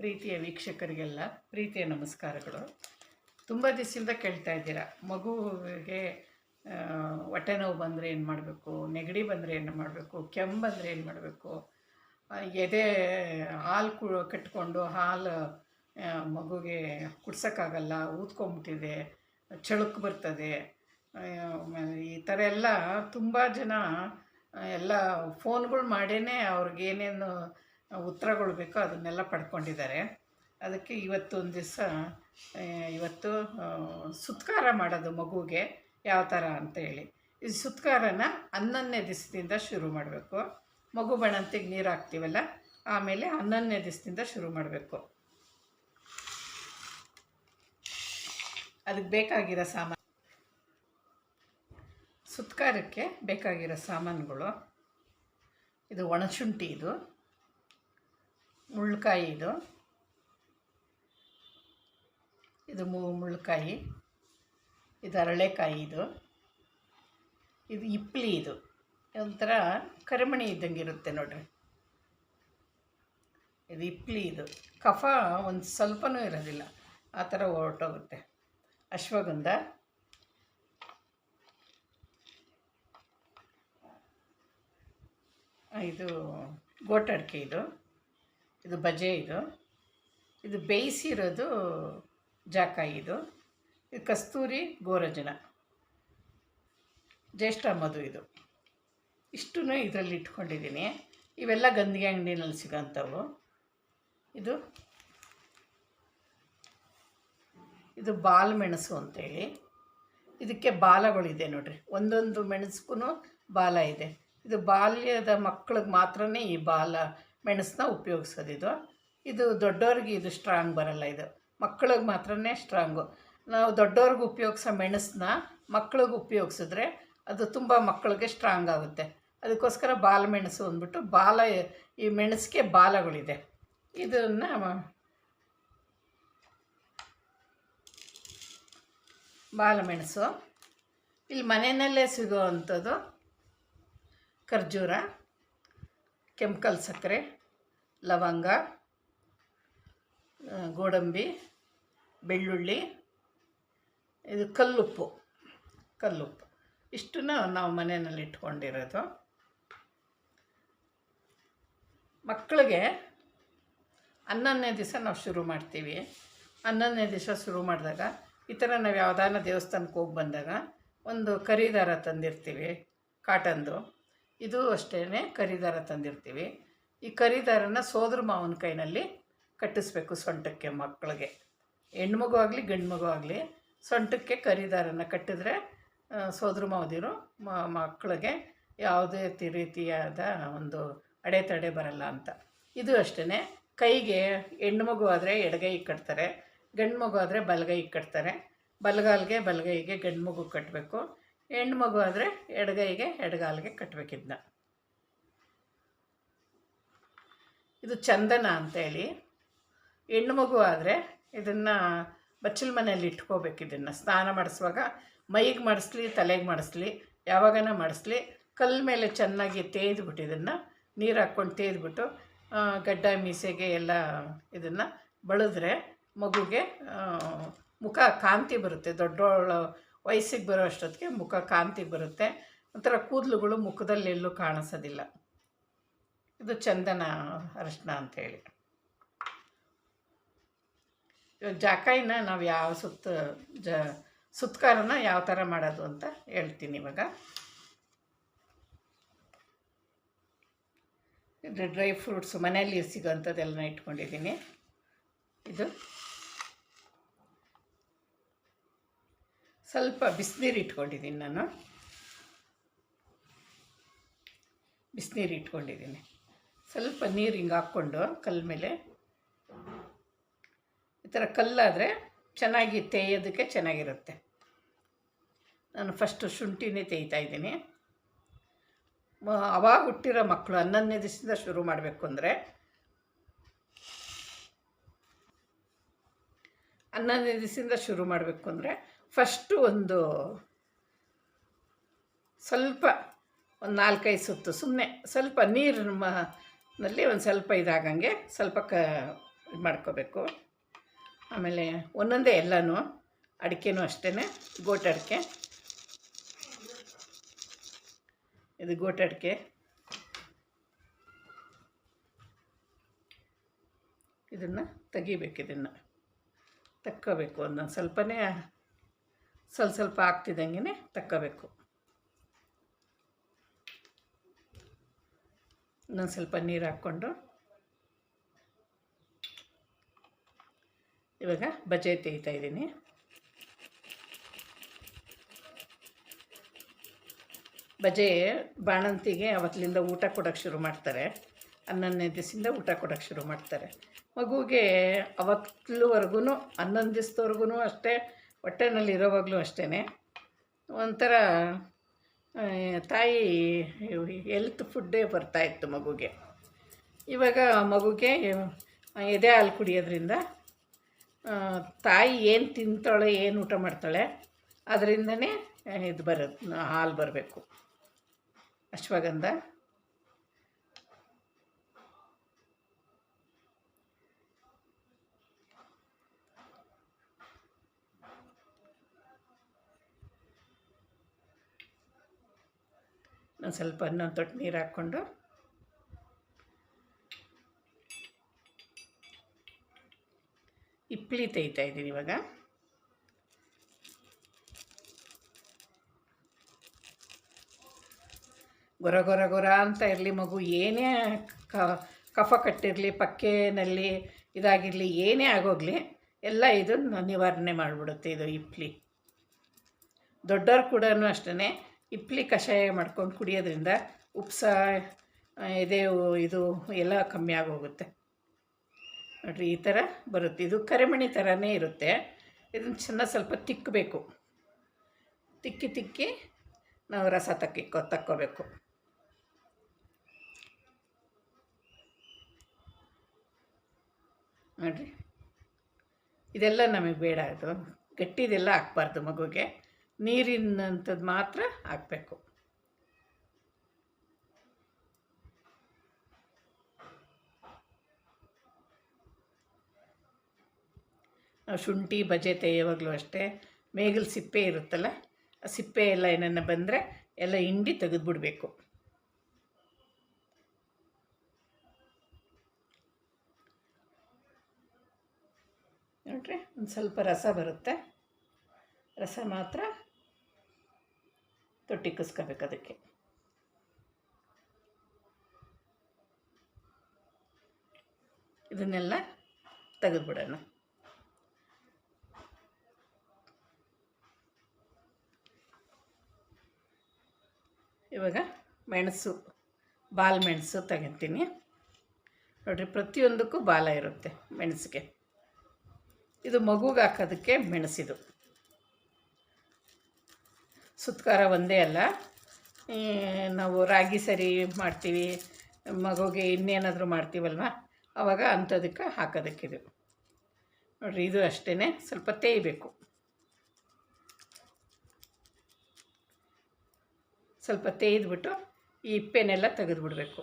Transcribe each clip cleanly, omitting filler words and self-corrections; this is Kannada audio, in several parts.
ಪ್ರೀತಿಯ ವೀಕ್ಷಕರಿಗೆಲ್ಲ ಪ್ರೀತಿಯ ನಮಸ್ಕಾರಗಳು. ತುಂಬ ದಿವಸದಿಂದ ಕೇಳ್ತಾ ಇದ್ದೀರಾ, ಮಗುವಿಗೆ ಹೊಟ್ಟೆ ನೋವು ಬಂದರೆ ಏನು ಮಾಡಬೇಕು, ನೆಗಡಿ ಬಂದರೆ ಏನು ಮಾಡಬೇಕು, ಕೆಮ್ಮು ಬಂದರೆ ಏನು ಮಾಡಬೇಕು, ಎದೆ ಹಾಲು ಕಟ್ಕೊಂಡು ಹಾಲು ಮಗುಗೆ ಕುಡ್ಸೋಕ್ಕಾಗಲ್ಲ, ಊದ್ಕೊಂಬಿಟ್ಟಿದೆ, ಚಳುಕು ಬರ್ತದೆ, ಈ ಥರ ಎಲ್ಲ ತುಂಬ ಜನ ಎಲ್ಲ ಫೋನ್ಗಳು ಮಾಡೇ ಅವ್ರಿಗೇನೇನು ಉತ್ತರಗಳು ಬೇಕೋ ಅದನ್ನೆಲ್ಲ ಪಡ್ಕೊಂಡಿದ್ದಾರೆ. ಅದಕ್ಕೆ ಇವತ್ತೊಂದು ದಿವಸ ಸುತ್ಕಾರ ಮಾಡೋದು ಮಗುಗೆ ಯಾವ ಥರ ಅಂತೇಳಿ. ಈ ಸುತ್ಕಾರನ 11ನೇ ದಿವಸದಿಂದ ಶುರು ಮಾಡಬೇಕು. ಮಗು ಬಣಂತಿಗೆ ನೀರು ಹಾಕ್ತೀವಲ್ಲ, ಆಮೇಲೆ 11ನೇ ದಿವಸದಿಂದ ಶುರು ಮಾಡಬೇಕು. ಅದಕ್ಕೆ ಬೇಕಾಗಿರೋ ಸುತ್ಕಾರಕ್ಕೆ ಬೇಕಾಗಿರೋ ಸಾಮಾನುಗಳು: ಇದು ಒಣಶುಂಠಿ, ಇದು ಮುಳ್ಳುಕಾಯಿ, ಇದು ಮುಳ್ಳುಕಾಯಿ, ಇದು ಅರಳೆಕಾಯಿ, ಇದು ಇಪ್ಲಿ, ಇದು ಒಂಥರ ಕರಿಮಣಿ ಇದ್ದಂಗೆ ಇರುತ್ತೆ ನೋಡ್ರಿ, ಇದು ಇಪ್ಲಿ. ಇದು ಕಫ ಒಂದು ಸ್ವಲ್ಪನೂ ಇರೋದಿಲ್ಲ, ಆ ಥರ ಹೊರಟೋಗುತ್ತೆ. ಅಶ್ವಗಂಧ, ಇದು ಗೋಟಡಿಕೆ, ಇದು ಬಜೆ, ಇದು ಬೇಯಿಸಿರೋದು ಜಾಕಾಯಿ, ಇದು ಕಸ್ತೂರಿ ಗೋರಜನ, ಜ್ಯೇಷ್ಠ ಮಧು, ಇಷ್ಟೂ ಇದರಲ್ಲಿ ಇಟ್ಕೊಂಡಿದ್ದೀನಿ. ಇವೆಲ್ಲ ಗಂಧಿಗೆ ಅಂಗಡಿನಲ್ಲಿ ಸಿಗೋಂಥವು. ಇದು ಬಾಲ್ ಮೆಣಸು ಅಂತೇಳಿ, ಇದಕ್ಕೆ ಬಾಲಗಳಿದೆ ನೋಡ್ರಿ, ಒಂದೊಂದು ಮೆಣಸ್ಗೂ ಬಾಲ ಇದೆ. ಇದು ಬಾಲ್ಯದ ಮಕ್ಕಳಿಗೆ ಮಾತ್ರನೇ ಈ ಬಾಲ ಮೆಣಸನ್ನ ಉಪಯೋಗಿಸೋದು. ಇದು ದೊಡ್ಡವ್ರಿಗೆ ಇದು ಸ್ಟ್ರಾಂಗ್ ಬರಲ್ಲ, ಇದು ಮಕ್ಕಳಿಗೆ ಮಾತ್ರನೇ ಸ್ಟ್ರಾಂಗು. ನಾವು ದೊಡ್ಡವ್ರಿಗೆ ಉಪಯೋಗಿಸೋ ಮೆಣಸನ್ನ ಮಕ್ಕಳಿಗೆ ಉಪಯೋಗಿಸಿದ್ರೆ ಅದು ತುಂಬ ಮಕ್ಕಳಿಗೆ ಸ್ಟ್ರಾಂಗ್ ಆಗುತ್ತೆ. ಅದಕ್ಕೋಸ್ಕರ ಬಾಲ ಮೆಣಸು ಅಂದ್ಬಿಟ್ಟು ಈ ಮೆಣಸಿಗೆ ಬಾಲಗಳಿದೆ. ಇದನ್ನು ಬಾಲ ಮೆಣಸು. ಇಲ್ಲಿ ಮನೆಯಲ್ಲೇ ಸಿಗೋ ಅಂಥದ್ದು ಖರ್ಜೂರ, ಕೆಂಪು ಸಕ್ಕರೆ, ಲವಂಗ, ಗೋಡಂಬಿ, ಬೆಳ್ಳುಳ್ಳಿ, ಇದು ಕಲ್ಲುಪ್ಪು, ಇಷ್ಟನ್ನು ನಾವು ಮನೆಯಲ್ಲಿ ಇಟ್ಕೊಂಡಿರೋದು. ಮಕ್ಕಳಿಗೆ 11ನೇ ದಿವಸ ನಾವು ಶುರು ಮಾಡ್ತೀವಿ. 11ನೇ ದಿವಸ ಶುರು ಮಾಡಿದಾಗ ಈ ಥರ ನಾವು ಯಾವುದಾನ ದೇವಸ್ಥಾನಕ್ಕೆ ಹೋಗಿ ಬಂದಾಗ ಒಂದು ಕರಿದಾರ ತಂದಿರ್ತೀವಿ, ಕಾಟನ್ದು. ಇದು ಅಷ್ಟೇ, ಕರಿದಾರ ತಂದಿರ್ತೀವಿ. ಈ ಕರಿದಾರನ ಸೋದರ ಮಾವನ ಕೈನಲ್ಲಿ ಕಟ್ಟಿಸ್ಬೇಕು ಸೊಂಟಕ್ಕೆ. ಮಕ್ಕಳಿಗೆ, ಹೆಣ್ಮಗು ಆಗಲಿ ಗಂಡು ಮಗು ಆಗಲಿ, ಸೊಂಟಕ್ಕೆ ಕರಿದಾರನ ಕಟ್ಟಿದ್ರೆ ಸೋದರ ಮಾವದಿರು ಮಕ್ಕಳಿಗೆ ಯಾವುದೇ ರೀತಿಯಾದ ಒಂದು ಅಡೆತಡೆ ಬರಲ್ಲ ಅಂತ. ಇದು ಅಷ್ಟೇ, ಕೈಗೆ ಹೆಣ್ಣು ಮಗು ಆದರೆ ಎಡಗೈಗೆ ಕಟ್ತಾರೆ, ಗಂಡು ಮಗು ಆದರೆ ಬಲಗೈಗೆ ಕಟ್ತಾರೆ. ಬಲಗೈಗೆ ಗಂಡು ಮಗು ಕಟ್ಟಬೇಕು, ಹೆಣ್ಣು ಮಗು ಆದರೆ ಎಡಗಾಲಿಗೆ ಕಟ್ಟಬೇಕು. ಇದು ಚಂದನ ಅಂತೇಳಿ. ಹೆಣ್ಣು ಮಗು ಆದರೆ ಇದನ್ನು ಬಚ್ಚಲ ಮನೆಯಲ್ಲಿ ಇಟ್ಕೋಬೇಕು. ಇದನ್ನು ಸ್ನಾನ ಮಾಡಿಸುವಾಗ ಮೈಗೆ ಮಾಡಿಸ್ಲಿ, ತಲೆಗೆ ಮಾಡಿಸ್ಲಿ, ಯಾವಾಗನ ಮಾಡಿಸ್ಲಿ, ಕಲ್ಲ ಮೇಲೆ ಚೆನ್ನಾಗಿ ತೇದ್ಬಿಟ್ಟು ಇದನ್ನು ನೀರು ಹಾಕ್ಕೊಂಡು ತೇದ್ಬಿಟ್ಟು ಗಡ್ಡ ಮೀಸೆಗೆ ಎಲ್ಲ ಇದನ್ನು ಬಳದ್ರೆ ಮಗುಗೆ ಮುಖ ಕಾಂತಿ ಬರುತ್ತೆ. ದೊಡ್ಡವಳ ವಯಸ್ಸಿಗೆ ಬರೋ ಅಷ್ಟೊತ್ತಿಗೆ ಮುಖ ಕಾಂತಿ ಬರುತ್ತೆ. ಒಂಥರ ಕೂದಲುಗಳು ಮುಖದಲ್ಲಿ ಎಲ್ಲೂ ಕಾಣಿಸೋದಿಲ್ಲ. ಇದು ಚಂದನ ಅರಿಶಿನ ಅಂಥೇಳಿ. ಇವಾಗ ಜಾಕಾಯಿನ ನಾವು ಯಾವ ಸುತ್ಕಾರನ ಯಾವ ಥರ ಮಾಡೋದು ಅಂತ ಹೇಳ್ತೀನಿ ಇವಾಗ. ಇದು ಡ್ರೈ ಫ್ರೂಟ್ಸು ಮನೆಯಲ್ಲಿ ಸಿಗೋಂಥದ್ದೆಲ್ಲ ಇಟ್ಕೊಂಡಿದ್ದೀನಿ. ಇದು ಸ್ವಲ್ಪ ಬಿಸಿನೀರು ಇಟ್ಕೊಂಡಿದ್ದೀನಿ ನಾನು, ಸ್ವಲ್ಪ ನೀರು ಹಿಂಗೆ ಹಾಕ್ಕೊಂಡು ಕಲ್ಲ ಮೇಲೆ. ಈ ಥರ ಕಲ್ಲಾದರೆ ಚೆನ್ನಾಗಿ ತೇಯೋದಕ್ಕೆ ಚೆನ್ನಾಗಿರುತ್ತೆ. ನಾನು ಫಸ್ಟು ಶುಂಠಿನೇ ತೇಯ್ತಾಯಿದ್ದೀನಿ. ಅವಾಗ ಹುಟ್ಟಿರೋ ಮಕ್ಕಳು 11ನೇ ದಿವಸದಿಂದ ಶುರು ಮಾಡಬೇಕು ಅಂದರೆ 11ನೇ ದಿವಸದಿಂದ ಶುರು ಮಾಡಬೇಕು ಅಂದರೆ ಫಸ್ಟು ಸ್ವಲ್ಪ 4-5 ಸುತ್ತು ಸುಮ್ಮನೆ ಸ್ವಲ್ಪ ನೀರಿನಲ್ಲಿ ಒಂದು ಸ್ವಲ್ಪ ಇದಾಗಂಗೆ ಸ್ವಲ್ಪ ಇದು ಮಾಡ್ಕೋಬೇಕು. ಆಮೇಲೆ ಒಂದೊಂದೇ ಎಲ್ಲನೂ ಅಡಿಕೆನೂ ಅಷ್ಟೇ, ಗೋಟ್ ಅಡಿಕೆ, ಇದು ಗೋಟ್ ಅಡಿಕೆ, ಇದನ್ನು ತೆಗಿಬೇಕು, ಇದನ್ನು ತಕ್ಕೋಬೇಕು. ಒಂದೊಂದು ಸ್ವಲ್ಪನೇ ಸ್ವಲ್ಪ ಆಗ್ತಿದ್ದಂಗೆ ತಕ್ಕೋಬೇಕು. ಇನ್ನೊಂದು ಸ್ವಲ್ಪ ನೀರು ಹಾಕ್ಕೊಂಡು ಇವಾಗ ಬಜೆ ತೆಗಿತಾ ಇದ್ದೀನಿ. ಬಜೆ ಬಾಣಂತಿಗೆ ಅವತ್ತಿಂದ ಊಟ ಕೊಡೋಕ್ಕೆ ಶುರು ಮಾಡ್ತಾರೆ. 11ನೇ ದಿವಸದಿಂದ ಊಟ ಕೊಡೋಕ್ಕೆ ಶುರು ಮಾಡ್ತಾರೆ. ಮಗುಗೆ ಅವತ್ತುವರೆಗೂ 11 ದಿವಸದವರೆಗೂ ಅಷ್ಟೇ, ಹೊಟ್ಟೆನಲ್ಲಿ ಇರೋವಾಗಲೂ ಅಷ್ಟೇ ಒಂಥರ ತಾಯಿ ಹೆಲ್ತ್ ಫುಡ್ಡೇ ಬರ್ತಾಯಿತ್ತು ಮಗುಗೆ. ಇವಾಗ ಮಗುಗೆ ಎದೆ ಹಾಲು ಕುಡಿಯೋದ್ರಿಂದ ತಾಯಿ ಏನು ತಿಂತಾಳೆ, ಏನು ಊಟ ಮಾಡ್ತಾಳೆ ಅದರಿಂದನೇ ಇದು ಹಾಲು ಬರಬೇಕು. ಅಶ್ವಗಂಧ, ನಾನು ಸ್ವಲ್ಪ ಇನ್ನೊಂದು ತೊಟ್ಟು ನೀರು ಹಾಕ್ಕೊಂಡು ಇಪ್ಲಿ ತೆಗಿತಾ ಇದ್ದೀನಿ. ಇವಾಗ ಗೊರ ಗೊರ ಗೊರ ಅಂತ ಇರಲಿ, ಮಗು ಏನೇ ಕಫ ಕಟ್ಟಿರಲಿ, ಪಕ್ಕೆನಲ್ಲಿ ಇದಾಗಿರಲಿ, ಏನೇ ಆಗೋಗಲಿ ಎಲ್ಲ ಇದು ನಿವಾರಣೆ ಮಾಡಿಬಿಡುತ್ತೆ ಇದು ಇಪ್ಲಿ. ದೊಡ್ಡವ್ರು ಕೂಡ ಅಷ್ಟೇ ಇಪ್ಲಿ ಕಷಾಯ ಮಾಡ್ಕೊಂಡು ಕುಡಿಯೋದ್ರಿಂದ ಉಪ್ಸ, ಎದೆ ಇದು ಎಲ್ಲ ಕಮ್ಮಿ ಆಗೋಗುತ್ತೆ ನೋಡಿರಿ. ಈ ಥರ ಬರುತ್ತೆ. ಇದು ಕರಿಮಣಿ ಥರನೇ ಇರುತ್ತೆ. ಇದನ್ನು ಸ್ವಲ್ಪ ತಿಕ್ಕಬೇಕು. ತಿಕ್ಕಿ ನಾವು ರಸ ತಕ್ಕೋಬೇಕು. ನೋಡಿರಿ, ಇದೆಲ್ಲ ನಮಗೆ ಬೇಡ. ಇದು ಗಟ್ಟಿದೆಲ್ಲ ಹಾಕ್ಬಾರ್ದು ಮಗುಗೆ, ನೀರಿನಂಥದ್ದು ಮಾತ್ರ ಹಾಕಬೇಕು. ನಾವು ಶುಂಠಿ ಬಜೆ ತೆಗೆಯುವಾಗಲೂ ಅಷ್ಟೇ ಮೇಗಲ್ ಸಿಪ್ಪೆ ಇರುತ್ತಲ್ಲ, ಆ ಸಿಪ್ಪೆ ಎಲ್ಲ ಏನನ್ನ ಬಂದರೆ ಎಲ್ಲ ಹಿಂಡಿ ತೆಗೆದುಬಿಡಬೇಕು. ನೋಡ್ರಿ, ಒಂದು ಸ್ವಲ್ಪ ರಸ ಬರುತ್ತೆ. ರಸ ಮಾತ್ರ ತೊಟ್ಟಿಕ್ಕಿಸ್ಕೋಬೇಕು. ಅದಕ್ಕೆ ಇದನ್ನೆಲ್ಲ ತೆಗೆದುಬಿಡೋಣ. ಇವಾಗ ಮೆಣಸು, ಬಾಲ್ ಮೆಣಸು ತಗೊತೀನಿ ನೋಡಿರಿ. ಪ್ರತಿಯೊಂದಕ್ಕೂ ಬಾಲ ಇರುತ್ತೆ ಮೆಣಸಿಗೆ. ಇದು ಮಗುಗೆ ಹಾಕೋದಕ್ಕೆ ಮೆಣಸಿದು. ಸುತ್ಕಾರ ಒಂದೇ ಅಲ್ಲ, ನಾವು ರಾಗಿ ಸರಿ ಮಾಡ್ತೀವಿ, ಮಗುಗೆ ಇನ್ನೇನಾದರೂ ಮಾಡ್ತೀವಲ್ವ, ಆವಾಗ ಅಂಥದಕ್ಕೆ ಹಾಕೋದಕ್ಕಿದು ನೋಡಿರಿ. ಇದು ಅಷ್ಟೇ ಸ್ವಲ್ಪ ತೇಯಬೇಕು. ಸ್ವಲ್ಪ ತೇಯ್ದುಬಿಟ್ಟು ಈ ಇಪ್ಪೆನೆಲ್ಲ ತೆಗೆದುಬಿಡಬೇಕು.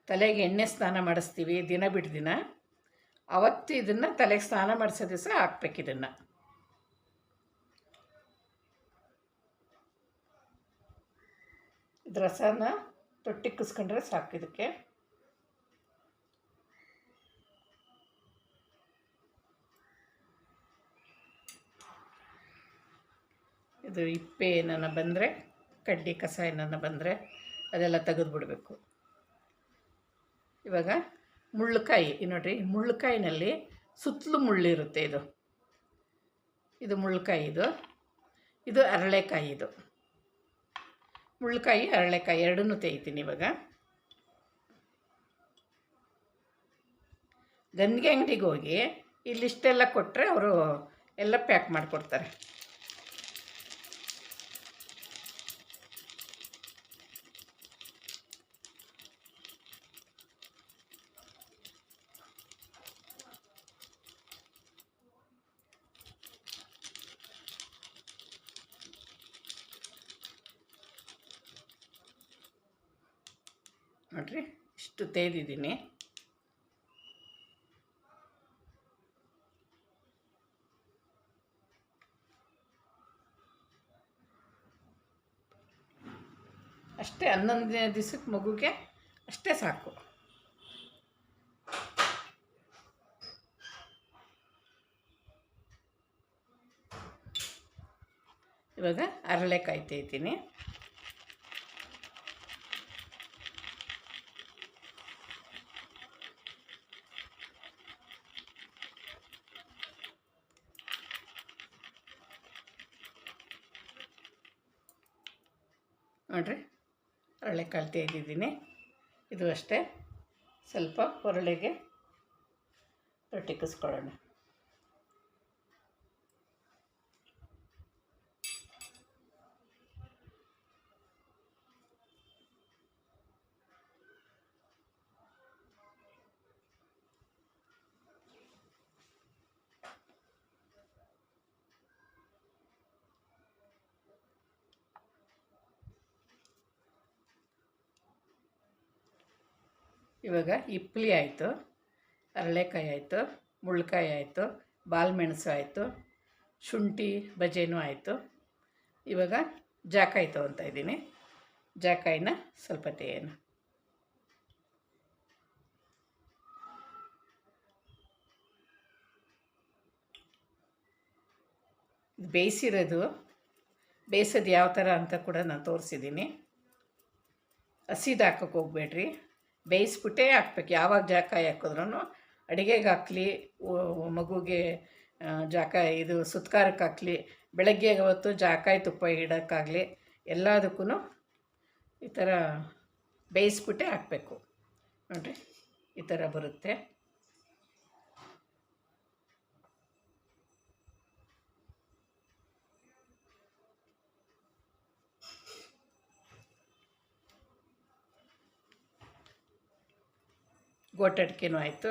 ತಲೆಗೆ ಎಣ್ಣೆ ಸ್ನಾನ ಮಾಡಿಸ್ತೀವಿ ದಿನ ಬಿಟ್ಟು ದಿನ, ಅವತ್ತು ಇದನ್ನು ತಲೆಗೆ ಸ್ನಾನ ಮಾಡಿಸೋ ದಿವಸ ಹಾಕ್ಬೇಕು. ಇದನ್ನು ಇದ್ರ ರಸನ ತೊಟ್ಟಿಕ್ಕಿಸ್ಕೊಂಡ್ರೆ ಸಾಕು. ಇದಕ್ಕೆ ಇದು ಇಪ್ಪೆ ಏನಾನ ಬಂದರೆ, ಕಡ್ಡಿ ಕಸ ಏನಾನ ಬಂದರೆ ಅದೆಲ್ಲ ತೆಗೆದುಬಿಡಬೇಕು. ಇವಾಗ ಮುಳ್ಳುಕಾಯಿ ನೋಡಿರಿ, ಮುಳ್ಳುಕಾಯಿನಲ್ಲಿ ಸುತ್ತಲೂ ಮುಳ್ಳಿರುತ್ತೆ. ಇದು ಮುಳ್ಳುಕಾಯಿ, ಇದು ಅರಳೆಕಾಯಿ. ಮುಳ್ಳುಕಾಯಿ ಅರಳೆಕಾಯಿ ಎರಡನ್ನೂ ತೆಗಿತೀನಿ. ಇವಾಗ ಗಂದಿಗೆ ಅಂಗಡಿಗೆ ಹೋಗಿ ಇಲ್ಲಿಷ್ಟೆಲ್ಲ ಕೊಟ್ಟರೆ ಅವರು ಎಲ್ಲ ಪ್ಯಾಕ್ ಮಾಡಿಕೊಡ್ತಾರೆ. ನೋಡಿರಿ ಇಷ್ಟು ತೇದಿದ್ದೀನಿ. ಅಷ್ಟೇ 11ನೇ ದಿವಸಕ್ಕೆ ಮಗುಗೆ ಅಷ್ಟೇ ಸಾಕು. ಇವಾಗ ಹರಳೆಕಾಯಿ ತೇಯ್ತೀನಿ. ನೋಡಿರಿ ಹರಳೆಕಾಳು ತೇಯ್ದಿದ್ದೀನಿ. ಇದು ಅಷ್ಟೇ ಸ್ವಲ್ಪ ಹೊರಳಿಗೆ ತೊಟ್ಟಿಕ್ಕಿಸ್ಕೊಳ್ಳೋಣ. ಇವಾಗ ಇಪ್ಲಿ ಆಯಿತು, ಹರಳೆಕಾಯಿ ಆಯಿತು, ಮುಳ್ಳುಕಾಯಿ ಆಯಿತು, ಬಾಲ್ಮೆಣಸು ಆಯಿತು, ಶುಂಠಿ ಬಜೆನೂ ಆಯಿತು. ಇವಾಗ ಜಾಕಾಯಿ ತೊಗೊತಾ ಇದ್ದೀನಿ. ಜಾಕಾಯಿನ ಸ್ವಲ್ಪ ತೇಯೋಣ. ಬೇಯಿಸೋದು ಯಾವ ಥರ ಅಂತ ಕೂಡ ನಾನು ತೋರಿಸಿದ್ದೀನಿ. ಹಸಿದು ಹಾಕೋಕ್ಕೆ ಹೋಗ್ಬೇಡ್ರಿ, ಬೇಯಿಸ್ಬಿಟ್ಟೇ ಹಾಕ್ಬೇಕು. ಯಾವಾಗ ಜಾಕಾಯಿ ಹಾಕಿದ್ರೂ ಅಡುಗೆಗೆ ಹಾಕಲಿ, ಮಗುಗೆ ಜಾಕಾಯಿ ಇದು ಸುತ್ಕಾರಕ್ಕೆ ಹಾಕಲಿ, ಬೆಳಗ್ಗೆ ಹೊತ್ತು ಜಾಕಾಯಿ ತುಪ್ಪ ಇಡೋಕ್ಕಾಗಲಿ, ಎಲ್ಲದಕ್ಕೂ ಈ ಥರ ಬೇಯಿಸ್ಬಿಟ್ಟೇ ಹಾಕಬೇಕು. ನೋಡಿರಿ ಈ ಥರ ಬರುತ್ತೆ. ಗೋಟಡ್ಕೆನೂ ಆಯಿತು,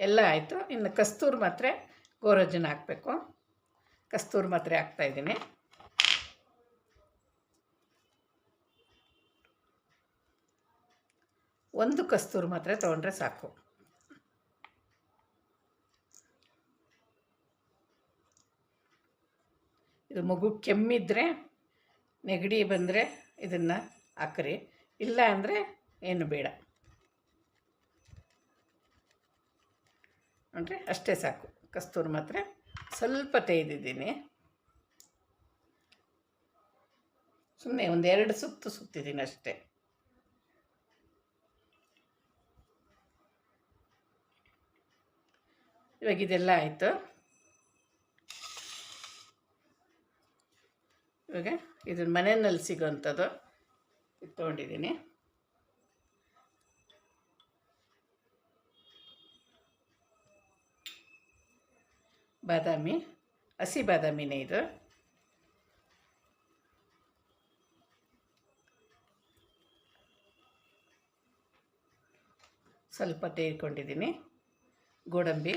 ಎಲ್ಲ ಆಯಿತು. ಇನ್ನು ಕಸ್ತೂರಿ ಮಾತ್ರೆ ಗೋರೋಜನ ಹಾಕಬೇಕು. ಕಸ್ತೂರಿ ಮಾತ್ರೆ ಹಾಕ್ತಾಯಿದ್ದೀನಿ. ಒಂದು ಕಸ್ತೂರಿ ಮಾತ್ರೆ ತೊಗೊಂಡ್ರೆ ಸಾಕು. ಇದು ಮಗು ಕೆಮ್ಮಿದ್ರೆ, ನೆಗಡಿ ಬಂದರೆ ಇದನ್ನು ಹಾಕ್ರಿ, ಇಲ್ಲ ಅಂದರೆ ಏನು ಬೇಡ. ನೋಡ್ರಿ ಅಷ್ಟೇ ಸಾಕು. ಕಸ್ತೂರಿ ಮಾತ್ರೆ ಸ್ವಲ್ಪ ತೇಯ್ದಿದ್ದೀನಿ. ಸುಮ್ಮನೆ ಒಂದು 2 ಸುತ್ತು ಸುತ್ತಿದ್ದೀನಿ ಅಷ್ಟೇ. ಇವಾಗ ಇದೆಲ್ಲ ಆಯಿತು. ಇವಾಗ ಇದನ್ನು ಮನೆಯಲ್ಲಿ ಸಿಗೋವಂಥದ್ದು ತೊಗೊಂಡಿದ್ದೀನಿ. ಬಾದಾಮಿ, ಹಸಿ ಬಾದಾಮಿನೇ ಇದು. ಸ್ವಲ್ಪ ತೇಯ್ಕೊಂಡಿದ್ದೀನಿ. ಗೋಡಂಬಿ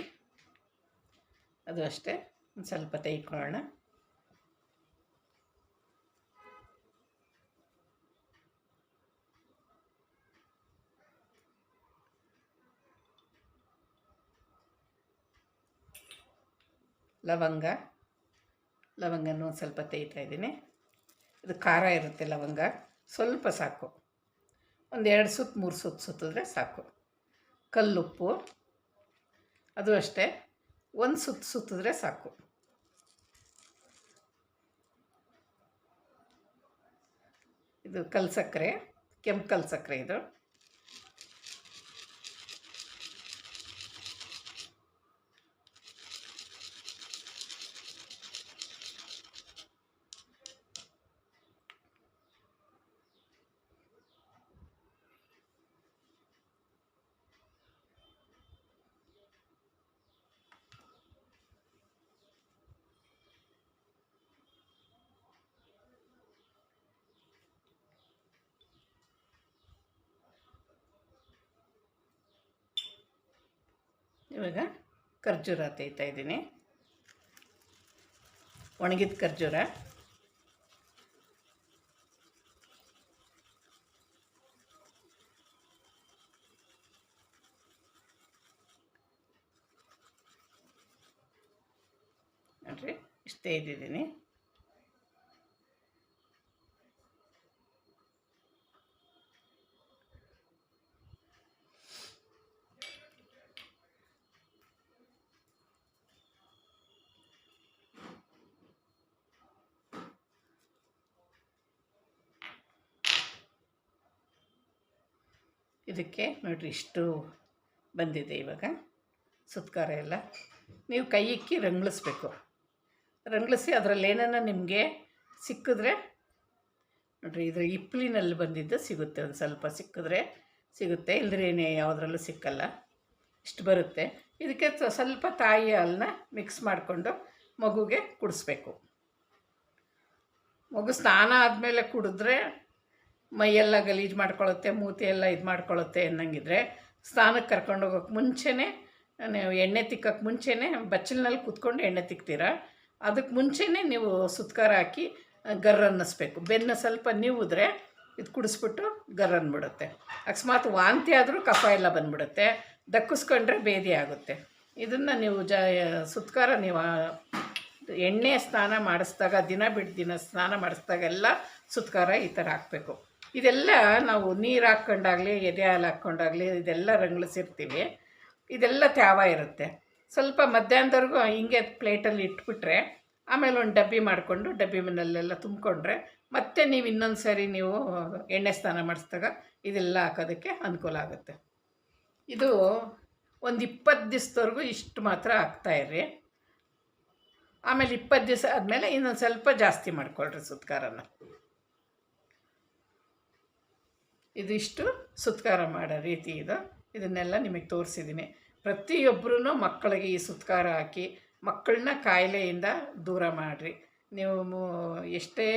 ಅದು ಅಷ್ಟೇ ಒಂದು ಸ್ವಲ್ಪ ತೇಯ್ಕೊಳ್ಳೋಣ. ಲವಂಗನೂ ಸ್ವಲ್ಪ ತೇಯ್ತಾ ಇದ್ದೀನಿ. ಇದು ಖಾರ ಇರುತ್ತೆ ಲವಂಗ, ಸ್ವಲ್ಪ ಸಾಕು. ಒಂದು 2 ಸುತ್ತು 3 ಸುತ್ತು ಸುತ್ತಿದ್ರೆ ಸಾಕು. ಕಲ್ಲುಪ್ಪು ಅದು ಅಷ್ಟೇ, 1 ಸುತ್ತು ಸುತ್ತಿದ್ರೆ ಸಾಕು. ಇದು ಕಲ್ಲು ಸಕ್ಕರೆ, ಕೆಂಪು ಕಲ್ಲು ಸಕ್ಕರೆ ಇದು. ಇವಾಗ ಖರ್ಜೂರ ತೇಯ್ತಾ ಇದ್ದೀನಿ. ಒಣಗಿದ ಖರ್ಜೂರ. ಇಷ್ಟೇ ಇದ್ದಿದ್ದೀನಿ. ಇದಕ್ಕೆ ನೋಡಿರಿ ಇಷ್ಟು ಬಂದಿದೆ. ಇವಾಗ ಸುತ್ಕಾರ ಎಲ್ಲ ನೀವು ಕೈ ಇಕ್ಕಿ ರಂಗ್ಳಿಸ್ಬೇಕು. ರಂಗ್ಳಿಸಿ ಅದರಲ್ಲಿ ಏನನ್ನ ನಿಮಗೆ ಸಿಕ್ಕಿದ್ರೆ ನೋಡಿರಿ, ಇದ್ರ ಇಪ್ಲಿನಲ್ಲಿ ಬಂದಿದ್ದು ಸಿಗುತ್ತೆ. ಒಂದು ಸ್ವಲ್ಪ ಸಿಕ್ಕಿದ್ರೆ ಸಿಗುತ್ತೆ, ಇಲ್ಲದ್ರೇನೇ ಯಾವುದ್ರಲ್ಲೂ ಸಿಕ್ಕಲ್ಲ. ಇಷ್ಟು ಬರುತ್ತೆ. ಇದಕ್ಕೆ ಸ್ವಲ್ಪ ತಾಯಿ ಹಾಲನ್ನ ಮಿಕ್ಸ್ ಮಾಡಿಕೊಂಡು ಮಗುಗೆ ಕುಡಿಸ್ಬೇಕು. ಮಗು ಸ್ನಾನ ಆದಮೇಲೆ ಕುಡಿದ್ರೆ ಮೈಯೆಲ್ಲ ಗಲೀಜು ಮಾಡ್ಕೊಳ್ಳುತ್ತೆ, ಮೂತಿ ಎಲ್ಲ ಇದು ಮಾಡ್ಕೊಳ್ಳುತ್ತೆ ಅನ್ನಂಗಿದ್ರೆ ಸ್ನಾನಕ್ಕೆ ಕರ್ಕೊಂಡು ಹೋಗೋಕ್ಕೆ ಮುಂಚೆನೇ ನೀವು ಎಣ್ಣೆ ತಿಕ್ಕೋಕ್ಕೆ ಮುಂಚೆನೇ ಬಚ್ಚಲಿನಲ್ಲಿ ಕೂತ್ಕೊಂಡು ಎಣ್ಣೆ ತಿಕ್ತೀರ, ಅದಕ್ಕೆ ಮುಂಚೆನೇ ನೀವು ಸುತ್ಕಾರ ಹಾಕಿ ಗರ್ರ ಅನ್ನಿಸ್ಬೇಕು. ಬೆನ್ನು ಸ್ವಲ್ಪ ನೀವಿದ್ರೆ ಇದು ಕುಡಿಸ್ಬಿಟ್ಟು ಗರ್ರ ಅಂದ್ಬಿಡುತ್ತೆ. ಅಕಸ್ಮಾತ್ ವಾಂತಿ ಆದರೂ ಕಫ ಎಲ್ಲ ಬಂದ್ಬಿಡುತ್ತೆ, ದಕ್ಕಿಸ್ಕೊಂಡ್ರೆ ಭೇದಿ ಆಗುತ್ತೆ. ಇದನ್ನು ನೀವು ಸುತ್ಕಾರ ನೀವು ಎಣ್ಣೆ ಸ್ನಾನ ಮಾಡಿಸಿದಾಗ, ದಿನ ಬಿಟ್ಟು ದಿನ ಸ್ನಾನ ಮಾಡಿಸಿದಾಗೆಲ್ಲ ಸುತ್ಕಾರ ಈ ಥರ ಹಾಕಬೇಕು. ಇದೆಲ್ಲ ನಾವು ನೀರು ಹಾಕ್ಕೊಂಡಾಗಲಿ ಎದೆ ಹಾಲು ಹಾಕ್ಕೊಂಡಾಗಲಿ ಇದೆಲ್ಲ ರಂಗ್ಳಿಸಿರ್ತೀವಿ. ಇದೆಲ್ಲ ತ್ಯಾವ ಇರುತ್ತೆ. ಸ್ವಲ್ಪ ಮಧ್ಯಾಹ್ನದವರೆಗೂ ಹಿಂಗೆ ಪ್ಲೇಟಲ್ಲಿ ಇಟ್ಬಿಟ್ರೆ ಆಮೇಲೆ ಒಂದು ಡಬ್ಬಿ ಮಾಡಿಕೊಂಡು ಡಬ್ಬಿ ಮನೆಯಲ್ಲೆಲ್ಲ ತುಂಬಿಕೊಂಡ್ರೆ ಮತ್ತೆ ನೀವು ಇನ್ನೊಂದು ಸಾರಿ ನೀವು ಎಣ್ಣೆ ಸ್ನಾನ ಮಾಡಿಸಿದಾಗ ಇದೆಲ್ಲ ಹಾಕೋದಕ್ಕೆ ಅನುಕೂಲ ಆಗುತ್ತೆ. ಇದು ಒಂದು 20 ದಿವಸದವರೆಗೂ ಇಷ್ಟು ಮಾತ್ರ ಹಾಕ್ತಾಯಿರ್ರಿ. ಆಮೇಲೆ 20 ದಿವಸ ಆದಮೇಲೆ ಇನ್ನೊಂದು ಸ್ವಲ್ಪ ಜಾಸ್ತಿ ಮಾಡ್ಕೊಳ್ರಿ ಸುತ್ಕಾರನ. ಇದಿಷ್ಟು ಸುತ್ಕಾರ ಮಾಡೋ ರೀತಿ ಇದು. ಇದನ್ನೆಲ್ಲ ನಿಮಗೆ ತೋರಿಸಿದ್ದೀನಿ. ಪ್ರತಿಯೊಬ್ಬರೂ ಮಕ್ಕಳಿಗೆ ಈ ಸುತ್ಕಾರ ಹಾಕಿ ಮಕ್ಕಳನ್ನ ಕಾಯಿಲೆಯಿಂದ ದೂರ ಮಾಡಿರಿ. ನೀವು ಎಷ್ಟೇ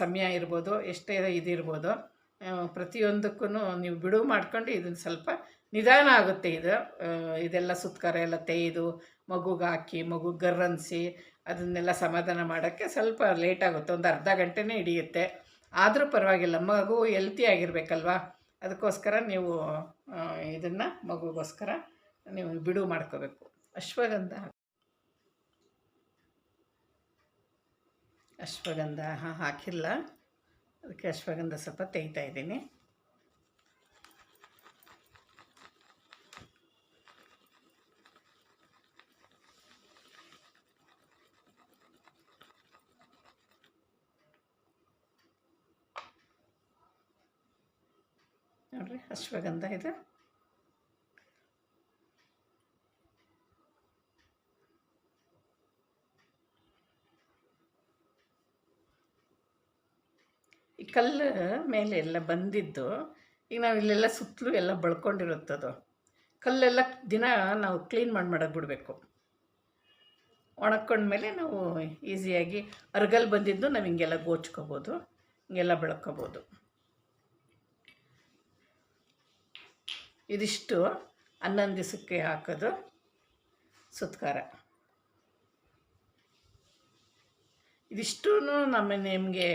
ಸಮಯ ಇರ್ಬೋದು, ಎಷ್ಟೇ ಇದಿರ್ಬೋದು, ಪ್ರತಿಯೊಂದಕ್ಕೂ ನೀವು ಬಿಡುವು ಮಾಡ್ಕೊಂಡು ಇದನ್ನು ಸ್ವಲ್ಪ ನಿಧಾನ ಆಗುತ್ತೆ. ಇದೆಲ್ಲ ಸುತ್ಕಾರ ಎಲ್ಲ ತೆಗೆದು ಮಗುಗೆ ಹಾಕಿ ಮಗು ಗರ್ರನ್ಸಿ ಅದನ್ನೆಲ್ಲ ಸಮಾಧಾನ ಮಾಡೋಕ್ಕೆ ಸ್ವಲ್ಪ ಲೇಟಾಗುತ್ತೆ. ಒಂದು ಅರ್ಧ ಗಂಟೆನೇ ಹಿಡಿಯುತ್ತೆ. ಆದರೂ ಪರವಾಗಿಲ್ಲ, ಮಗು ಹೆಲ್ತಿ ಆಗಿರಬೇಕಲ್ವ, ಅದಕ್ಕೋಸ್ಕರ ನೀವು ಇದನ್ನು ಮಗುಗೋಸ್ಕರ ನೀವು ಬಿಡುವು ಮಾಡ್ಕೋಬೇಕು. ಅಶ್ವಗಂಧ ಹಾಕಿಲ್ಲ, ಅದಕ್ಕೆ ಅಶ್ವಗಂಧ ಸ್ವಲ್ಪ ತೆಗಿತಾ ಇದ್ದೀನಿ. ನೋಡಿರಿ ಅಶ್ವಗಂಧ ಇದು. ಈ ಕಲ್ಲು ಮೇಲೆ ಎಲ್ಲ ಬಂದಿದ್ದು ಈಗ ನಾವು ಇಲ್ಲೆಲ್ಲ ಸುತ್ತಲೂ ಎಲ್ಲ ಬಳ್ಕೊಂಡಿರುತ್ತದು ಕಲ್ಲೆಲ್ಲ ದಿನ ನಾವು ಕ್ಲೀನ್ ಮಾಡೋಕ್ಕೆ ಬಿಡಬೇಕು. ಒಣಕೊಂಡ್ಮೇಲೆ ನಾವು ಈಸಿಯಾಗಿ ಅರ್ಗಲ್ ಬಂದಿದ್ದು ನಾವು ಹಿಂಗೆಲ್ಲ ಗೋಚ್ಕೋಬೋದು, ಹಿಂಗೆಲ್ಲ ಬೆಳ್ಕೋಬೋದು. ಇದಿಷ್ಟು 11 ದಿವಸಕ್ಕೆ ಹಾಕೋದು ಸುತ್ಕಾರ. ಇದಿಷ್ಟೂ ನಿಮಗೆ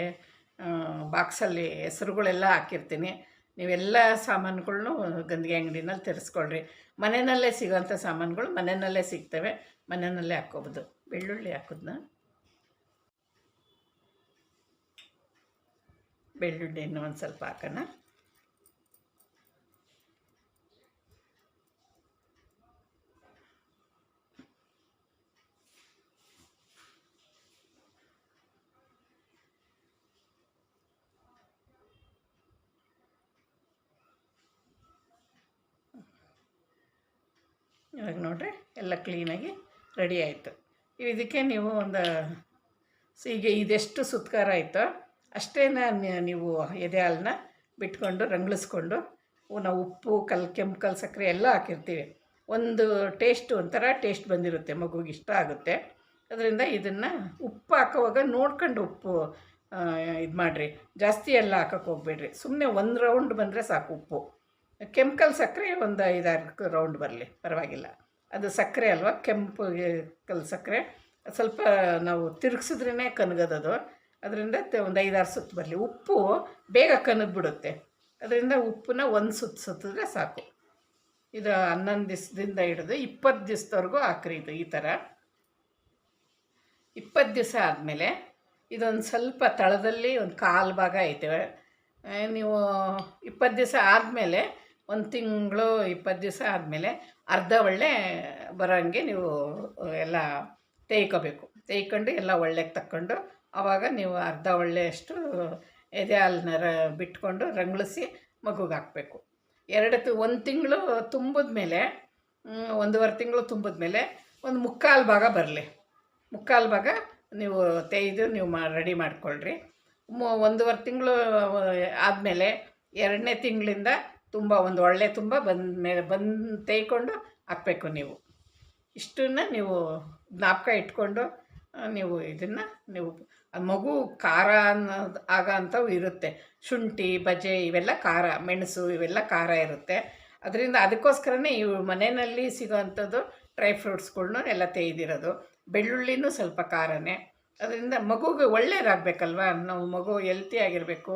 ಬಾಕ್ಸಲ್ಲಿ ಹೆಸರುಗಳೆಲ್ಲ ಹಾಕಿರ್ತೀನಿ. ನೀವೆಲ್ಲ ಸಾಮಾನುಗಳ್ನೂ ಗಂದಿಗೆ ಅಂಗಡಿನಲ್ಲಿ ತರಿಸ್ಕೊಳ್ರಿ. ಮನೆಯಲ್ಲೇ ಸಿಗೋಂಥ ಸಾಮಾನುಗಳು ಮನೆಯಲ್ಲೇ ಸಿಗ್ತವೆ, ಮನೆಯಲ್ಲೇ ಹಾಕ್ಕೋಬೋದು. ಬೆಳ್ಳುಳ್ಳಿ ಹಾಕೋದನ್ನ, ಬೆಳ್ಳುಳ್ಳಿಯನ್ನು ಒಂದು ಸ್ವಲ್ಪ ಹಾಕೋಣ. ಇವಾಗ ನೋಡಿರಿ ಎಲ್ಲ ಕ್ಲೀನಾಗಿ ರೆಡಿ ಆಯಿತು. ಇದಕ್ಕೆ ನೀವು ಈಗ ಇದೆಷ್ಟು ಸುತ್ಕಾರ ಆಯಿತೋ ಅಷ್ಟೇ ನೀವು ಎದೆ ಹಾಲನ್ನ ಬಿಟ್ಕೊಂಡು ರಂಗ್ಳಿಸ್ಕೊಂಡು ನಾವು ಉಪ್ಪು ಕೆಂಪು ಕಲ್ಲು ಸಕ್ಕರೆ ಎಲ್ಲ ಹಾಕಿರ್ತೀವಿ. ಒಂದು ಒಂಥರ ಟೇಸ್ಟ್ ಬಂದಿರುತ್ತೆ, ಮಗುಗೆ ಇಷ್ಟ ಆಗುತ್ತೆ. ಅದರಿಂದ ಇದನ್ನು ಉಪ್ಪು ಹಾಕೋವಾಗ ನೋಡ್ಕೊಂಡು ಉಪ್ಪು ಇದು ಮಾಡಿರಿ, ಜಾಸ್ತಿ ಎಲ್ಲ ಹಾಕೋಕ್ಕೆ ಹೋಗ್ಬೇಡ್ರಿ. ಸುಮ್ಮನೆ ಒಂದು ರೌಂಡ್ ಬಂದರೆ ಸಾಕು. ಉಪ್ಪು ಕೆಂಪು ಸಕ್ಕರೆ ಒಂದು 5-6 ರೌಂಡ್ ಬರಲಿ, ಪರವಾಗಿಲ್ಲ. ಅದು ಸಕ್ಕರೆ ಅಲ್ವಾ, ಕೆಂಪು ಕಲ್ಲು ಸಕ್ಕರೆ ಸ್ವಲ್ಪ ನಾವು ತಿರುಗಿಸಿದ್ರೇ ಕನಗದದು. ಅದರಿಂದ ಒಂದು 5-6 ಸುತ್ತು ಬರಲಿ. ಉಪ್ಪು ಬೇಗ ಕನಗ್ಬಿಡುತ್ತೆ, ಅದರಿಂದ ಉಪ್ಪನ್ನ ಒಂದು ಸುತ್ತಿದ್ರೆ ಸಾಕು. ಇದು 11 ದಿವಸದಿಂದ ಹಿಡಿದು 20 ದಿವಸದವರೆಗೂ ಹಾಕ್ರಿ. ಇದು ಈ ಥರ 20 ದಿವಸ ಆದಮೇಲೆ ಇದೊಂದು ಸ್ವಲ್ಪ ತಳದಲ್ಲಿ ಒಂದು ಕಾಲು ಭಾಗ ಐತೆ. ನೀವು 20 ದಿವಸ ಆದಮೇಲೆ 1 ತಿಂಗಳು 20 ದಿವಸ ಆದಮೇಲೆ ಅರ್ಧ ಒಳ್ಳೆ ಬರೋಂಗೆ ನೀವು ಎಲ್ಲ ತೇಯ್ಕೊಂಡು ಎಲ್ಲ ಒಳ್ಳೆಗೆ ತಕ್ಕೊಂಡು ಆವಾಗ ನೀವು ಅರ್ಧ ಒಳ್ಳೆಯಷ್ಟು ಎದೆ ಹಾಲನ್ನ ಬಿಟ್ಕೊಂಡು ರಂಗಳಿಸಿ ಮಗುಗೆ ಹಾಕಬೇಕು. 1 ತಿಂಗಳು ತುಂಬಿದ ಮೇಲೆ 1.5 ತಿಂಗಳು ತುಂಬಿದ ಮೇಲೆ ಒಂದು 3/4 ಭಾಗ ಬರಲಿ. 3/4 ಭಾಗ ನೀವು ತೇಯ್ದು ನೀವು ರೆಡಿ ಮಾಡ್ಕೊಳ್ರಿ. 1.5 ತಿಂಗಳು ಆದಮೇಲೆ 2ನೇ ತಿಂಗಳಿಂದ ತುಂಬ ಒಂದು ಒಳ್ಳೆ ತುಂಬ ಬಂದು ತೇಯ್ಕೊಂಡು ಹಾಕಬೇಕು. ನೀವು ಇಷ್ಟನ್ನು ನೀವು ಜ್ಞಾಪಕ ಇಟ್ಕೊಂಡು ನೀವು ಇದನ್ನು ನೀವು ಮಗು ಖಾರ ಅನ್ನೋದು ಅಂಥವು ಇರುತ್ತೆ. ಶುಂಠಿ ಬಜೆ ಇವೆಲ್ಲ ಖಾರ, ಮೆಣಸು ಇವೆಲ್ಲ ಖಾರ ಇರುತ್ತೆ. ಅದರಿಂದ ಅದಕ್ಕೋಸ್ಕರನೇ ಇವು ಮನೆಯಲ್ಲಿ ಸಿಗೋವಂಥದ್ದು ಡ್ರೈ ಫ್ರೂಟ್ಸ್ಗಳ್ನು ಎಲ್ಲ ತೇಯ್ದಿರೋದು. ಬೆಳ್ಳುಳ್ಳಿನೂ ಸ್ವಲ್ಪ ಖಾರನೇ. ಅದರಿಂದ ಮಗುಗೆ ಒಳ್ಳೆಯದಾಗಬೇಕಲ್ವ, ನಾವು ಮಗು ಹೆಲ್ತಿಯಾಗಿರಬೇಕು,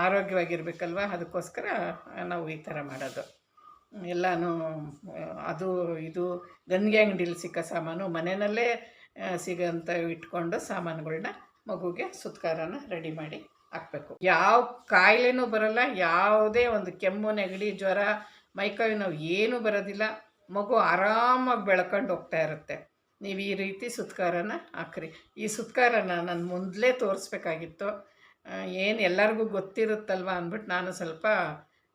ಆರೋಗ್ಯವಾಗಿರಬೇಕಲ್ವ, ಅದಕ್ಕೋಸ್ಕರ ನಾವು ಈ ಥರ ಮಾಡೋದು. ಎಲ್ಲನೂ ಅದು ಇದು ಗಂಗೆ ಅಂಗಡಿಲಿ ಸಿಕ್ಕೋ ಸಾಮಾನು ಮನೆಯಲ್ಲೇ ಸಿಗೋಂಥ ಇಟ್ಕೊಂಡು ಸಾಮಾನುಗಳ್ನ ಮಗುಗೆ ಸುತ್ಕಾರನ ರೆಡಿ ಮಾಡಿ ಹಾಕಬೇಕು. ಯಾವ ಕಾಯಿಲೆನೂ ಬರೋಲ್ಲ, ಯಾವುದೇ ಒಂದು ಕೆಮ್ಮು ನೆಗಡಿ ಜ್ವರ ಮೈಕೈ ನೋವು ಏನೂ ಬರೋದಿಲ್ಲ. ಮಗು ಆರಾಮಾಗಿ ಬೆಳ್ಕೊಂಡು ಹೋಗ್ತಾ ಇರುತ್ತೆ. ನೀವು ಈ ರೀತಿ ಸುತ್ಕಾರನ ಹಾಕ್ರಿ. ಈ ಸುತ್ಕಾರನ ನಾನು ಮೊದಲೇ ತೋರಿಸ್ಬೇಕಾಗಿತ್ತು. ಏನು ಎಲ್ಲರಿಗೂ ಗೊತ್ತಿರುತ್ತಲ್ವ ಅಂದ್ಬಿಟ್ಟು ನಾನು ಸ್ವಲ್ಪ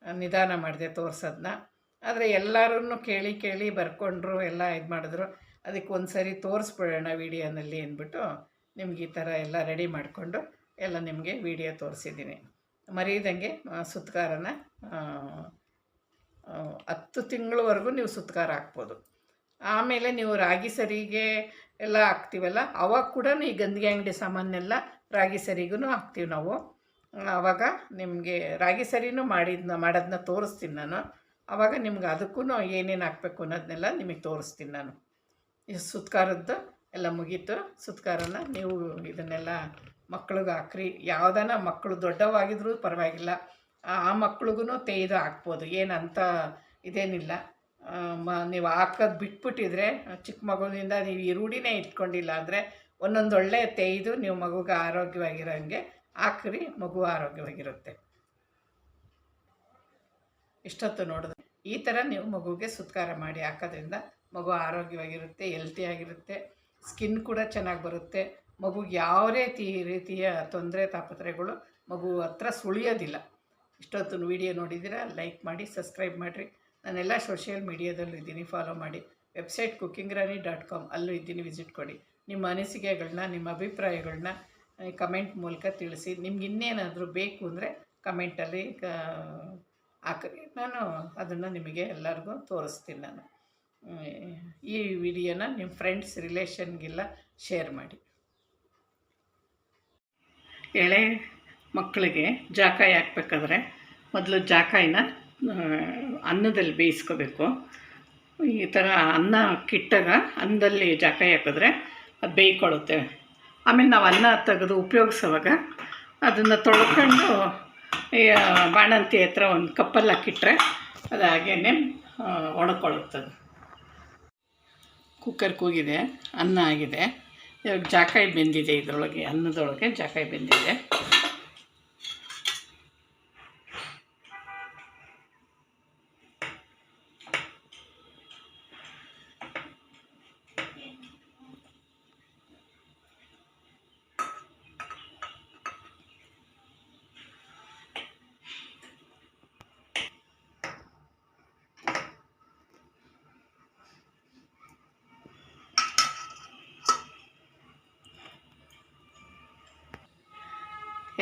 ನಿಧಾನ ಮಾಡಿದೆ ತೋರಿಸೋದನ್ನ. ಆದರೆ ಎಲ್ಲರೂ ಕೇಳಿ ಬರ್ಕೊಂಡ್ರು, ಎಲ್ಲ ಇದು ಮಾಡಿದ್ರು. ಅದಕ್ಕೆ ಒಂದು ಸರಿ ತೋರಿಸ್ಬಿಡೋಣ ವೀಡಿಯೋನಲ್ಲಿ ಅಂದ್ಬಿಟ್ಟು ನಿಮ್ಗೆ ಈ ಥರ ಎಲ್ಲ ರೆಡಿ ಮಾಡಿಕೊಂಡು ಎಲ್ಲ ನಿಮಗೆ ವೀಡಿಯೋ ತೋರಿಸಿದ್ದೀನಿ. ಮರೀದಂಗೆ ಸುತ್ಕಾರನ 10 ತಿಂಗಳವರೆಗೂ ನೀವು ಸುತ್ಕಾರ ಹಾಕ್ಬೋದು. ಆಮೇಲೆ ನೀವು ರಾಗಿ ಸರಿಗೆ ಎಲ್ಲ ಹಾಕ್ತೀವಲ್ಲ, ಅವಾಗ ಕೂಡ ಈ ಗಂದಿಗೆ ಅಂಗಡಿ ಸಾಮಾನೆಲ್ಲ ರಾಗಿ ಸರಿಗೂ ಹಾಕ್ತೀವಿ ನಾವು. ಆವಾಗ ನಿಮಗೆ ರಾಗಿ ಸರಿನೂ ಮಾಡೋದನ್ನ ತೋರಿಸ್ತೀನಿ ನಾನು. ಆವಾಗ ನಿಮ್ಗೆ ಅದಕ್ಕೂ ಏನೇನು ಹಾಕಬೇಕು ಅನ್ನೋದನ್ನೆಲ್ಲ ನಿಮಗೆ ತೋರಿಸ್ತೀನಿ ನಾನು. ಈ ಸುತ್ಕಾರದ್ದು ಎಲ್ಲ ಮುಗೀತು. ಸುತ್ಕಾರನ ನೀವು ಇದನ್ನೆಲ್ಲ ಮಕ್ಳಿಗೆ ಹಾಕ್ರಿ. ಯಾವುದನ್ನ ಮಕ್ಕಳು ದೊಡ್ಡವಾಗಿದ್ರೂ ಪರವಾಗಿಲ್ಲ, ಆ ಮಕ್ಳಿಗೂ ತೇಯ್ದು ಹಾಕ್ಬೋದು, ಏನಂತ ಇದೇನಿಲ್ಲ. ನೀವು ಹಾಕೋದು ಬಿಟ್ಬಿಟ್ಟಿದ್ರೆ ಚಿಕ್ಕ ಮಗುವಿನಿಂದ ನೀವು ಈ ರೂಢಿನೇ ಇಟ್ಕೊಂಡಿಲ್ಲ ಅಂದರೆ ಒಂದೊಂದು ಒಳ್ಳೆ ತೇಯ್ದು ನೀವು ಮಗುಗೆ ಆರೋಗ್ಯವಾಗಿರೋಂಗೆ ಹಾಕ್ರಿ, ಮಗು ಆರೋಗ್ಯವಾಗಿರುತ್ತೆ. ಇಷ್ಟೊತ್ತು ನೋಡಿದ್ರೆ ಈ ಥರ ನೀವು ಮಗುಗೆ ಸುತ್ಕಾರ ಮಾಡಿ ಹಾಕೋದ್ರಿಂದ ಮಗು ಆರೋಗ್ಯವಾಗಿರುತ್ತೆ, ಹೆಲ್ತಿಯಾಗಿರುತ್ತೆ, ಸ್ಕಿನ್ ಕೂಡ ಚೆನ್ನಾಗಿ ಬರುತ್ತೆ. ಮಗುಗೆ ಯಾವ ರೀತಿಯ ತೊಂದರೆ ತಾಪತ್ರೆಗಳು ಮಗು ಹತ್ರ ಸುಳಿಯೋದಿಲ್ಲ. ಇಷ್ಟೊತ್ತು ವೀಡಿಯೋ ನೋಡಿದ್ದೀರಾ, ಲೈಕ್ ಮಾಡಿ, ಸಬ್ಸ್ಕ್ರೈಬ್ ಮಾಡಿರಿ. ನಾನೆಲ್ಲ ಸೋಷಿಯಲ್ ಮೀಡಿಯಾದಲ್ಲೂ ಇದ್ದೀನಿ, ಫಾಲೋ ಮಾಡಿ. ವೆಬ್ಸೈಟ್ cookingrani.com ಅಲ್ಲೂ ಇದ್ದೀನಿ, ವಿಸಿಟ್ ಕೊಡಿ. ನಿಮ್ಮ ಅನಿಸಿಕೆಗಳನ್ನ, ನಿಮ್ಮ ಅಭಿಪ್ರಾಯಗಳನ್ನ ಕಮೆಂಟ್ ಮೂಲಕ ತಿಳಿಸಿ. ನಿಮ್ಗೆ ಇನ್ನೇನಾದರೂ ಬೇಕು ಅಂದರೆ ಕಮೆಂಟಲ್ಲಿ ಹಾಕ್ರಿ, ನಾನು ಅದನ್ನು ನಿಮಗೆ ಎಲ್ಲರಿಗೂ ತೋರಿಸ್ತೀನಿ. ನಾನು ಈ ವಿಡಿಯೋನ ನಿಮ್ಮ ಫ್ರೆಂಡ್ಸ್ ರಿಲೇಷನ್ಗೆಲ್ಲ ಶೇರ್ ಮಾಡಿ. ಎಳೆ ಮಕ್ಕಳಿಗೆ ಜಾಕಾಯಿ ಹಾಕ್ಬೇಕಾದ್ರೆ ಮೊದಲು ಜಾಕಾಯಿನ ಅನ್ನದಲ್ಲಿ ಬೇಯಿಸ್ಕೋಬೇಕು. ಈ ಥರ ಅನ್ನ ಕಿಟ್ಟಾಗ ಅನ್ನದಲ್ಲಿ ಜಾಕಾಯಿ ಹಾಕಿದ್ರೆ ಅದು ಬೇಯ್ಕೊಳ್ಳುತ್ತೆ. ಆಮೇಲೆ ನಾವು ಅನ್ನ ತೆಗೆದು ಉಪಯೋಗಿಸೋವಾಗ ಅದನ್ನು ತೊಳ್ಕೊಂಡು ಬಾಣಂತಿ ಹತ್ರ ಒಂದು ಕಪ್ಪಲ್ಲಿ ಹಾಕಿಟ್ರೆ ಅದು ಹಾಗೇ ಒಣಕೊಳ್ಳುತ್ತದೆ. ಕುಕ್ಕರ್ ಕೂಗಿದೆ, ಅನ್ನ ಆಗಿದೆ. ಇವಾಗ ಜಾಕಾಯಿ ಬೆಂದಿದೆ, ಇದರೊಳಗೆ ಅನ್ನದೊಳಗೆ ಜಾಕಾಯಿ ಬೆಂದಿದೆ.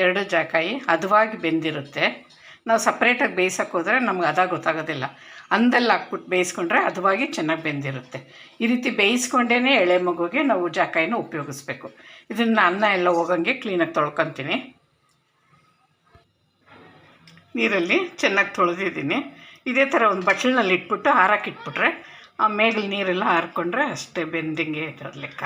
ಎರಡು ಜಾಕಾಯಿ ಹದವಾಗಿ ಬೆಂದಿರುತ್ತೆ. ನಾವು ಸಪ್ರೇಟಾಗಿ ಬೇಯಿಸೋಕೆ ಹೋದರೆ ನಮ್ಗೆ ಅದಾಗ ಗೊತ್ತಾಗೋದಿಲ್ಲ. ಅನ್ನದಲ್ಲಿ ಹಾಕ್ಬಿಟ್ಟು ಬೇಯಿಸ್ಕೊಂಡ್ರೆ ಹದವಾಗಿ ಚೆನ್ನಾಗಿ ಬೆಂದಿರುತ್ತೆ. ಈ ರೀತಿ ಬೇಯಿಸ್ಕೊಂಡೇ ಎಳೆ ಮಗುಗೆ ನಾವು ಜಾಕಾಯಿನ ಉಪಯೋಗಿಸ್ಬೇಕು. ಇದನ್ನು ಅನ್ನ ಎಲ್ಲ ಹೋಗೋಂಗೆ ಕ್ಲೀನಾಗಿ ತೊಳ್ಕೊತೀನಿ. ನೀರಲ್ಲಿ ಚೆನ್ನಾಗಿ ತೊಳೆದಿದ್ದೀನಿ. ಇದೇ ಥರ ಒಂದು ಬಟ್ಲಿನಲ್ಲಿ ಇಟ್ಬಿಟ್ಟು ಹಾರಕ್ಕೆ ಇಟ್ಬಿಟ್ರೆ ಆ ಮೇಗಲ್ ನೀರೆಲ್ಲ ಹಾರ್ಕೊಂಡ್ರೆ ಅಷ್ಟೇ ಬೆಂದಿಂಗೆ ಇರೋದು ಲೆಕ್ಕ.